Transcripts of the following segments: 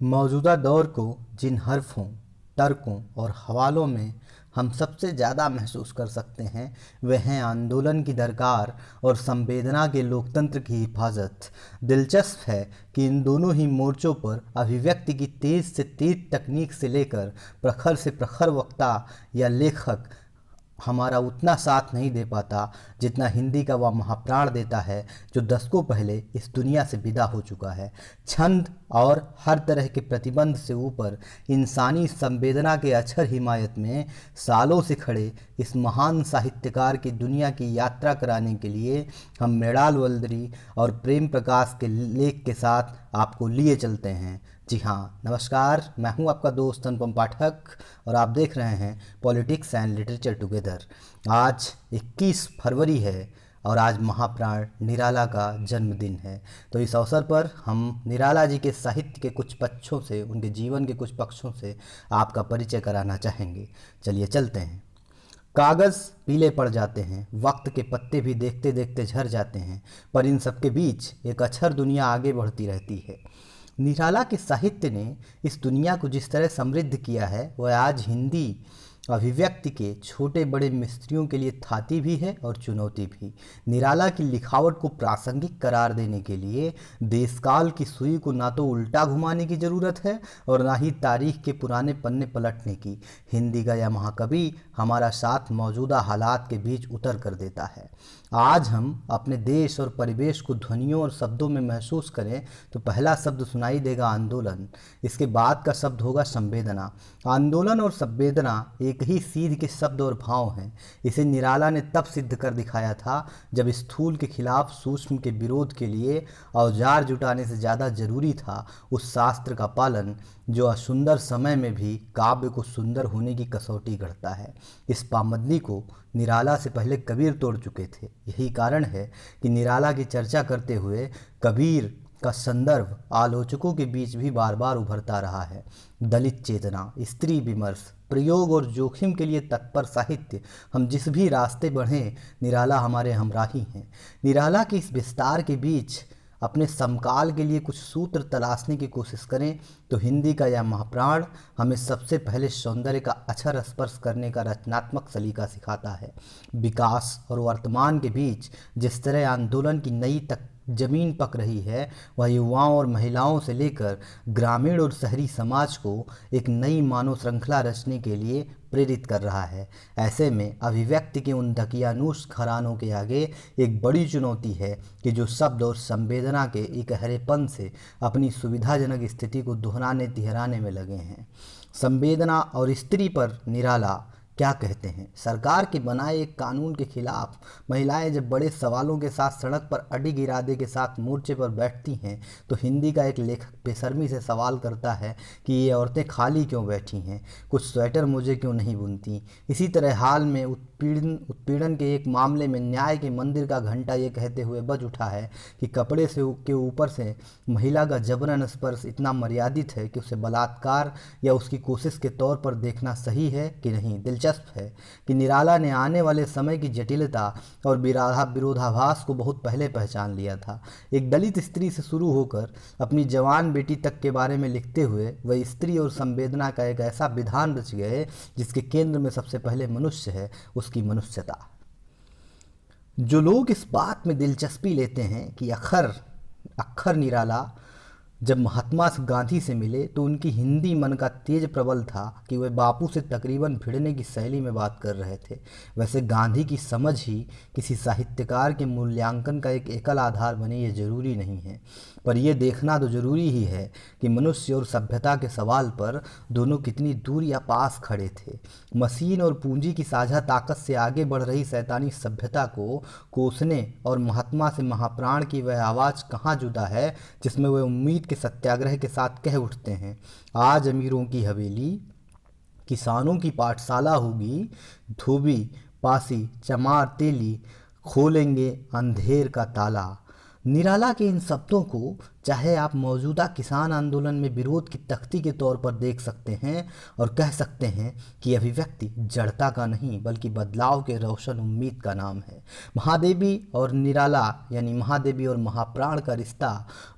मौजूदा दौर को जिन हरफों, तर्कों और हवालों में हम सबसे ज़्यादा महसूस कर सकते हैं वे हैं आंदोलन की दरकार और संवेदना के लोकतंत्र की हिफाजत। दिलचस्प है कि इन दोनों ही मोर्चों पर अभिव्यक्ति की तेज से तेज तकनीक से लेकर प्रखर से प्रखर वक्ता या लेखक हमारा उतना साथ नहीं दे पाता जितना हिंदी का वह महाप्राण देता है जो दशकों पहले इस दुनिया से विदा हो चुका है। छंद और हर तरह के प्रतिबंध से ऊपर इंसानी संवेदना के अक्षर हिमायत में सालों से खड़े इस महान साहित्यकार की दुनिया की यात्रा कराने के लिए हम मृणाल वल्लरी और प्रेम प्रकाश के लेख के साथ आपको लिए चलते हैं। जी हाँ, नमस्कार, मैं हूँ आपका दोस्त अनुपम पाठक और आप देख रहे हैं पॉलिटिक्स एंड लिटरेचर टुगेदर। आज 21 फरवरी है और आज महाप्राण निराला का जन्मदिन है। तो इस अवसर पर हम निराला जी के साहित्य के कुछ पक्षों से, उनके जीवन के कुछ पक्षों से आपका परिचय कराना चाहेंगे। चलिए चलते हैं। कागज़ पीले पड़ जाते हैं, वक्त के पत्ते भी देखते देखते झड़ जाते हैं, पर इन सबके बीच एक अक्षर दुनिया आगे बढ़ती रहती है। निराला के साहित्य ने इस दुनिया को जिस तरह समृद्ध किया है वह आज हिंदी अभिव्यक्ति के छोटे बड़े मिस्त्रियों के लिए थाती भी है और चुनौती भी। निराला की लिखावट को प्रासंगिक करार देने के लिए देशकाल की सुई को ना तो उल्टा घुमाने की ज़रूरत है और ना ही तारीख के पुराने पन्ने पलटने की। हिंदी का यह महाकवि हमारा साथ मौजूदा हालात के बीच उतर कर देता है। आज हम अपने देश और परिवेश को ध्वनियों और शब्दों में महसूस करें तो पहला शब्द सुनाई देगा आंदोलन, इसके बाद का शब्द होगा संवेदना। आंदोलन और संवेदना एक ही सीध के शब्द और भाव हैं। इसे निराला ने तब सिद्ध कर दिखाया था जब स्थूल के खिलाफ सूक्ष्म के विरोध के लिए औजार जुटाने से ज़्यादा जरूरी था उस शास्त्र का पालन जो असुंदर समय में भी काव्य को सुंदर होने की कसौटी गढ़ता है। इस पामंदी को निराला से पहले कबीर तोड़ चुके थे। यही कारण है कि निराला की चर्चा करते हुए कबीर का संदर्भ आलोचकों के बीच भी बार बार उभरता रहा है। दलित चेतना, स्त्री विमर्श, प्रयोग और जोखिम के लिए तत्पर साहित्य, हम जिस भी रास्ते बढ़ें निराला हमारे हमराही हैं। निराला के इस विस्तार के बीच अपने समकाल के लिए कुछ सूत्र तलाशने की कोशिश करें तो हिंदी का यह महाप्राण हमें सबसे पहले सौंदर्य का अक्षर स्पर्श करने का रचनात्मक सलीका सिखाता है। विकास और वर्तमान के बीच जिस तरह आंदोलन की नई तक जमीन पक रही है वह युवाओं और महिलाओं से लेकर ग्रामीण और शहरी समाज को एक नई मानव श्रृंखला रचने के लिए प्रेरित कर रहा है। ऐसे में अभिव्यक्ति के उन दकियानूस घरानों के आगे एक बड़ी चुनौती है कि जो शब्द और संवेदना के इकहरेपन से अपनी सुविधाजनक स्थिति को दोहराने तिहराने में लगे हैं। संवेदना और स्त्री पर निराला क्या कहते हैं? सरकार के बनाए एक कानून के खिलाफ महिलाएं जब बड़े सवालों के साथ सड़क पर अडिग इरादे के साथ मोर्चे पर बैठती हैं तो हिंदी का एक लेखक बेशर्मी से सवाल करता है कि ये औरतें खाली क्यों बैठी हैं, कुछ स्वेटर मोजे क्यों नहीं बुनती। इसी तरह हाल में उत्पीड़न के एक मामले में न्याय के मंदिर का घंटा ये कहते हुए बज उठा है कि कपड़े से के ऊपर से महिला का जबरन स्पर्श इतना मर्यादित है कि उसे बलात्कार या उसकी कोशिश के तौर पर देखना सही है कि नहीं। दिलचस्प है कि निराला ने आने वाले समय की जटिलता और विरोधाभास को बहुत पहले पहचान लिया था। एक दलित स्त्री से शुरू होकर अपनी जवान बेटी तक के बारे में लिखते हुए वह स्त्री और संवेदना का एक ऐसा विधान रच गए जिसके केंद्र में सबसे पहले मनुष्य है, उसकी मनुष्यता। जो लोग इस बात में दिलचस्पी लेते हैं कि अक्खर निराला जब महात्मा गांधी से मिले तो उनकी हिंदी मन का तेज प्रबल था कि वे बापू से तकरीबन भिड़ने की शैली में बात कर रहे थे। वैसे गांधी की समझ ही किसी साहित्यकार के मूल्यांकन का एक एकल आधार बने ये जरूरी नहीं है, पर यह देखना तो जरूरी ही है कि मनुष्य और सभ्यता के सवाल पर दोनों कितनी दूर या पास खड़े थे। मशीन और पूंजी की साझा ताकत से आगे बढ़ रही शैतानी सभ्यता को कोसने और महात्मा से महाप्राण की वह आवाज़ कहाँ जुदा है जिसमें वे उम्मीद के सत्याग्रह के साथ कह उठते हैं, आज अमीरों की हवेली, किसानों की पाठशाला होगी, धोबी पासी चमार तेली खोलेंगे अंधेर का ताला। निराला के इन शब्दों को चाहे आप मौजूदा किसान आंदोलन में विरोध की तख्ती के तौर पर देख सकते हैं और कह सकते हैं कि यह अभिव्यक्ति जड़ता का नहीं बल्कि बदलाव के रोशन उम्मीद का नाम है। महादेवी और निराला यानी महादेवी और महाप्राण का रिश्ता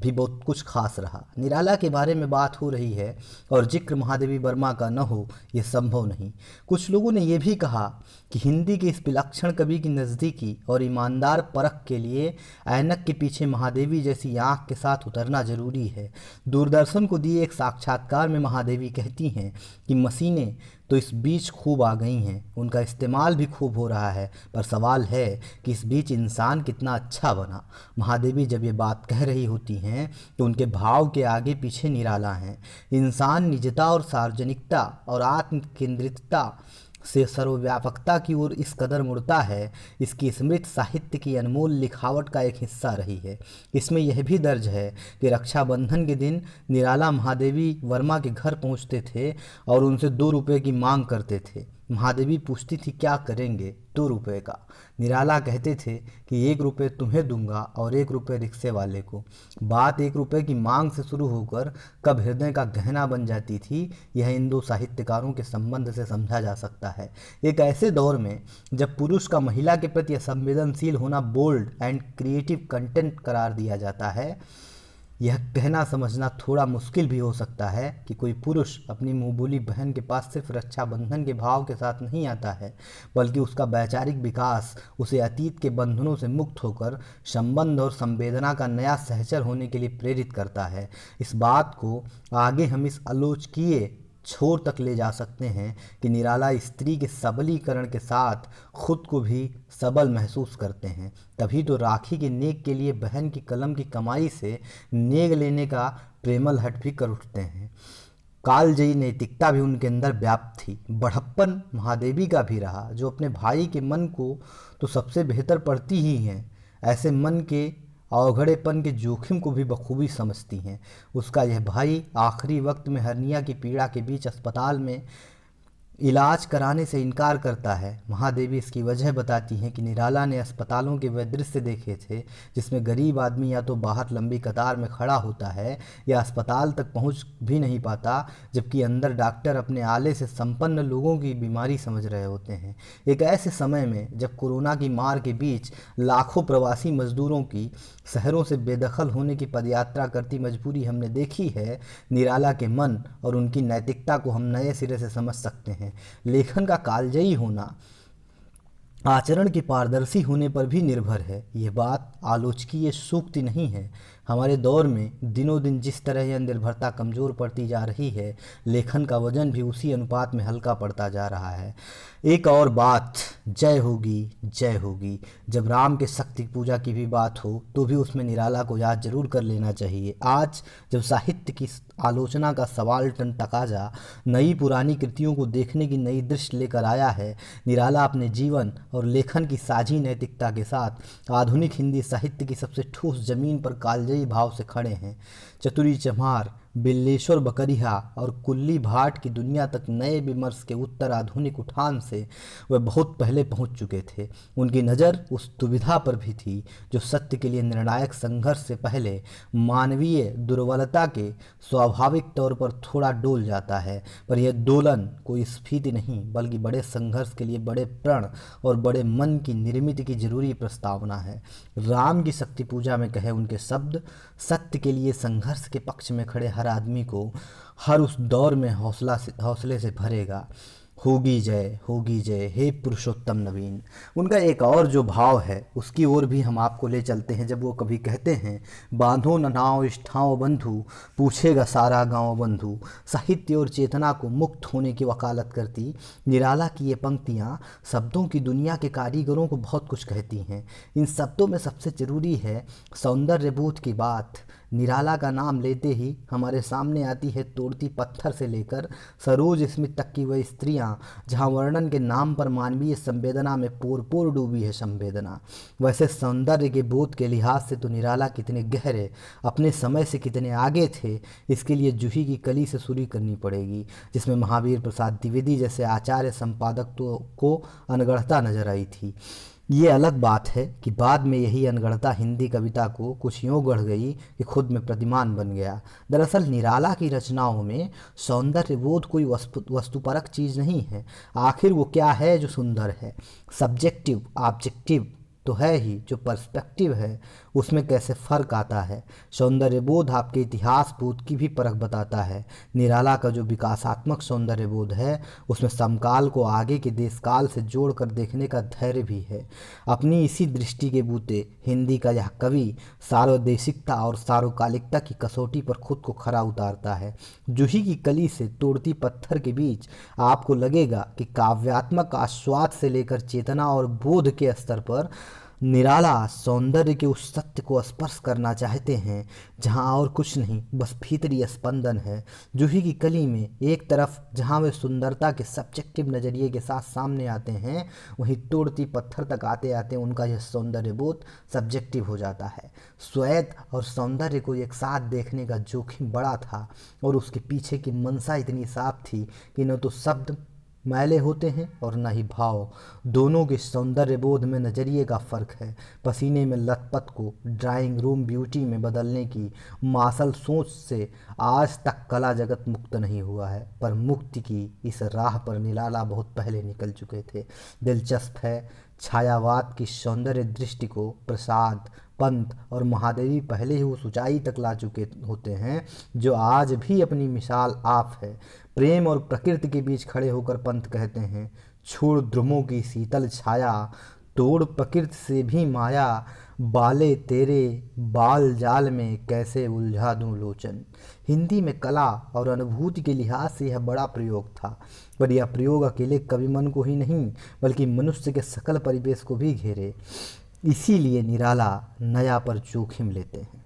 भी बहुत कुछ खास रहा। निराला के बारे में बात हो रही है और जिक्र महादेवी वर्मा का न हो यह संभव नहीं। कुछ लोगों ने यह भी कहा कि हिंदी के इस विलक्षण कवि की नज़दीकी और ईमानदार परख के लिए ऐनक के पीछे महादेवी जैसी आँख के साथ उतरना जरूरी है। दूरदर्शन को दिए एक साक्षात्कार में महादेवी कहती हैं कि मशीनें तो इस बीच खूब आ गई हैं, उनका इस्तेमाल भी खूब हो रहा है, पर सवाल है कि इस बीच इंसान कितना अच्छा बना। महादेवी जब ये बात कह रही होती हैं तो उनके भाव के आगे पीछे निराला हैं। इंसान निजता और सार्वजनिकता और आत्म केंद्रितता से सर्वव्यापकता की ओर इस कदर मुड़ता है, इसकी स्मृति साहित्य की अनमोल लिखावट का एक हिस्सा रही है। इसमें यह भी दर्ज है कि रक्षाबंधन के दिन निराला महादेवी वर्मा के घर पहुंचते थे और उनसे 2 रुपये की मांग करते थे। महादेवी पूछती थी क्या करेंगे 2 रुपये का। निराला कहते थे कि 1 रुपये तुम्हें दूंगा और 1 रुपये रिक्शे वाले को। बात 1 रुपये की मांग से शुरू होकर कब हृदय का गहना बन जाती थी, यह इन 2 साहित्यकारों के संबंध से समझा जा सकता है। एक ऐसे दौर में जब पुरुष का महिला के प्रति संवेदनशील होना बोल्ड एंड क्रिएटिव कंटेंट करार दिया जाता है, यह कहना समझना थोड़ा मुश्किल भी हो सकता है कि कोई पुरुष अपनी मुँह बोली बहन के पास सिर्फ रक्षाबंधन के भाव के साथ नहीं आता है, बल्कि उसका वैचारिक विकास उसे अतीत के बंधनों से मुक्त होकर संबंध और संवेदना का नया सहचर होने के लिए प्रेरित करता है। इस बात को आगे हम इस आलोचकीय छोर तक ले जा सकते हैं कि निराला स्त्री के सबलीकरण के साथ खुद को भी सबल महसूस करते हैं। तभी तो राखी के नेक के लिए बहन की कलम की कमाई से नेग लेने का प्रेमल हट भी कर उठते हैं। कालजयी नैतिकता भी उनके अंदर व्याप्त थी। बढ़प्पन महादेवी का भी रहा, जो अपने भाई के मन को तो सबसे बेहतर पढ़ती ही हैं, ऐसे मन के अवघड़ेपन के जोखिम को भी बखूबी समझती हैं। उसका यह भाई आखिरी वक्त में हर्निया की पीड़ा के बीच अस्पताल में इलाज कराने से इनकार करता है। महादेवी इसकी वजह बताती हैं कि निराला ने अस्पतालों के वह दृश्य देखे थे जिसमें गरीब आदमी या तो बाहर लंबी कतार में खड़ा होता है या अस्पताल तक पहुंच भी नहीं पाता, जबकि अंदर डॉक्टर अपने आले से संपन्न लोगों की बीमारी समझ रहे होते हैं। एक ऐसे समय में जब कोरोना की मार के बीच लाखों प्रवासी मजदूरों की शहरों से बेदखल होने की पदयात्रा करती मजबूरी हमने देखी है, निराला के मन और उनकी नैतिकता को हम नए सिरे से समझ सकते हैं। लेखन का कालजयी होना आचरण के पारदर्शी होने पर भी निर्भर है। यह बात आलोचकीय सूक्ति नहीं है। हमारे दौर में दिनों दिन जिस तरह यह निर्भरता कमज़ोर पड़ती जा रही है, लेखन का वजन भी उसी अनुपात में हल्का पड़ता जा रहा है। एक और बात, जय होगी। जब राम के शक्ति पूजा की भी बात हो तो भी उसमें निराला को याद जरूर कर लेना चाहिए। आज जब साहित्य की आलोचना का सवाल टन तकाजा नई पुरानी कृतियों को देखने की नई दृष्टि लेकर आया है, निराला अपने जीवन और लेखन की साझी नैतिकता के साथ आधुनिक हिंदी साहित्य की सबसे ठोस जमीन पर कालजयी भाव से खड़े हैं। चतुरी चमार, बिल्लेश्वर बकरिया और कुल्ली भाट की दुनिया तक नए विमर्श के उत्तर आधुनिक उठान से वह बहुत पहले पहुंच चुके थे। उनकी नज़र उस दुविधा पर भी थी जो सत्य के लिए निर्णायक संघर्ष से पहले मानवीय दुर्बलता के स्वाभाविक तौर पर थोड़ा डोल जाता है। पर यह दोलन कोई स्फीति नहीं, बल्कि बड़े संघर्ष के लिए बड़े प्रण और बड़े मन की निर्मित की जरूरी प्रस्तावना है। राम की शक्ति पूजा में कहे उनके शब्द सत्य के लिए संघर्ष के पक्ष में खड़े हर आदमी को हर उस दौर में हौसले से भरेगा। होगी जय हे पुरुषोत्तम नवीन। उनका एक और जो भाव है उसकी ओर भी हम आपको ले चलते हैं, जब वो कभी कहते हैं बांधो न नाव इष्ठाओ बंधु, पूछेगा सारा गांव बंधु। साहित्य और चेतना को मुक्त होने की वकालत करती निराला की ये पंक्तियाँ शब्दों की दुनिया के कारीगरों को बहुत कुछ कहती हैं। इन शब्दों में सबसे जरूरी है सौंदर्यबोध की बात। निराला का नाम लेते ही हमारे सामने आती है तोड़ती पत्थर से लेकर सरोज स्मित तक की वह स्त्रियाँ जहाँ वर्णन के नाम पर मानवीय संवेदना में पोर पोर डूबी है संवेदना। वैसे सौंदर्य के बोध के लिहाज से तो निराला कितने गहरे, अपने समय से कितने आगे थे, इसके लिए जूही की कली से शुरू करनी पड़ेगी, जिसमें महावीर प्रसाद द्विवेदी जैसे आचार्य संपादक को अनगढ़ता नजर आई थी। ये अलग बात है कि बाद में यही अनगढ़ता हिंदी कविता को कुछ यूँ गढ़ गई कि खुद में प्रतिमान बन गया। दरअसल निराला की रचनाओं में सौंदर्य बोध कोई वस्तुपरक चीज़ नहीं है। आखिर वो क्या है जो सुंदर है? सब्जेक्टिव ऑब्जेक्टिव तो है ही, जो पर्सपेक्टिव है उसमें कैसे फ़र्क आता है। सौंदर्य बोध आपके इतिहास बोध की भी परख बताता है। निराला का जो विकासात्मक सौंदर्य बोध है उसमें समकाल को आगे के देशकाल से जोड़कर देखने का धैर्य भी है। अपनी इसी दृष्टि के बूते हिंदी का यह कवि सार्वदेशिकता और सार्वकालिकता की कसौटी पर खुद को खरा उतारता है। जूही की कली से तोड़ती पत्थर के बीच आपको लगेगा कि काव्यात्मक आस्वाद से लेकर चेतना और बोध के स्तर पर निराला सौंदर्य के उस सत्य को स्पर्श करना चाहते हैं जहां और कुछ नहीं, बस भीतरी स्पंदन है। जूही की कली में एक तरफ जहां वे सुंदरता के सब्जेक्टिव नज़रिए के साथ सामने आते हैं, वहीं तोड़ती पत्थर तक आते आते उनका यह सौंदर्य बोध सब्जेक्टिव हो जाता है। श्वेत और सौंदर्य को एक साथ देखने का जोखिम बड़ा था और उसके पीछे की मंशा इतनी साफ थी कि न तो शब्द मैले होते हैं और न ही भाव। दोनों के सौंदर्य बोध में नज़रिए का फ़र्क है। पसीने में लथपथ को ड्राइंग रूम ब्यूटी में बदलने की मासल सोच से आज तक कला जगत मुक्त नहीं हुआ है, पर मुक्ति की इस राह पर निराला बहुत पहले निकल चुके थे। दिलचस्प है, छायावाद की सौंदर्य दृष्टि को प्रसाद, पंत और महादेवी पहले ही उस ऊंचाई तक ला चुके होते हैं जो आज भी अपनी मिसाल आप है। प्रेम और प्रकृति के बीच खड़े होकर पंत कहते हैं, छोड़ ध्रुवों की शीतल छाया, तोड़ प्रकृति से भी माया, बाले तेरे बाल जाल में कैसे उलझा दूं लोचन। हिंदी में कला और अनुभूति के लिहाज से यह बड़ा प्रयोग था, पर यह प्रयोग अकेले कवि मन को ही नहीं बल्कि मनुष्य के सकल परिवेश को भी घेरे। इसीलिए निराला नया पर जोखिम लेते हैं।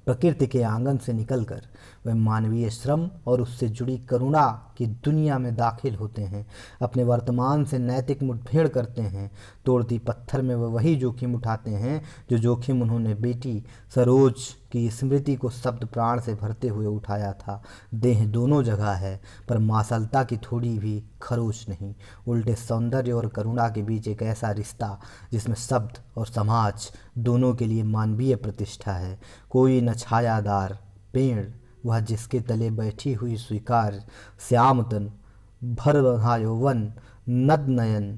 प्रकृति के आंगन से निकलकर वे मानवीय श्रम और उससे जुड़ी करुणा की दुनिया में दाखिल होते हैं। अपने वर्तमान से नैतिक मुठभेड़ करते हैं। तोड़ती पत्थर में वे वही जोखिम उठाते हैं जो जोखिम उन्होंने बेटी सरोज की स्मृति को शब्द प्राण से भरते हुए उठाया था। देह दोनों जगह है, पर मासलता की थोड़ी भी खरोच नहीं। उल्टे सौंदर्य और करुणा के बीच एक ऐसा रिश्ता जिसमें शब्द और समाज दोनों के लिए मानवीय प्रतिष्ठा है। कोई न छायादार पेड़ वह जिसके तले बैठी हुई स्वीकार, श्याम तन भर बंधा यौवन, नद नयन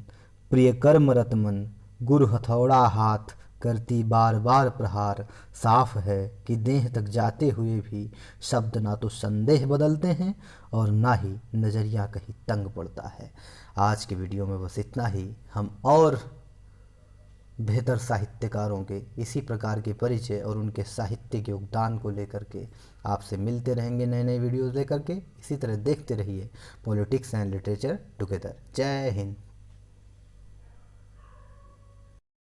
प्रिय कर्म रतमन, गुरु हथौड़ा हाथ करती बार बार प्रहार। साफ है कि देह तक जाते हुए भी शब्द ना तो संदेह बदलते हैं और ना ही नज़रिया कहीं तंग पड़ता है। आज के वीडियो में बस इतना ही। हम और बेहतर साहित्यकारों के इसी प्रकार के परिचय और उनके साहित्यिक योगदान को लेकर के आपसे मिलते रहेंगे नए नए वीडियोज़ लेकर के। इसी तरह देखते रहिए पॉलिटिक्स एंड लिटरेचर टुगेदर। जय हिंद।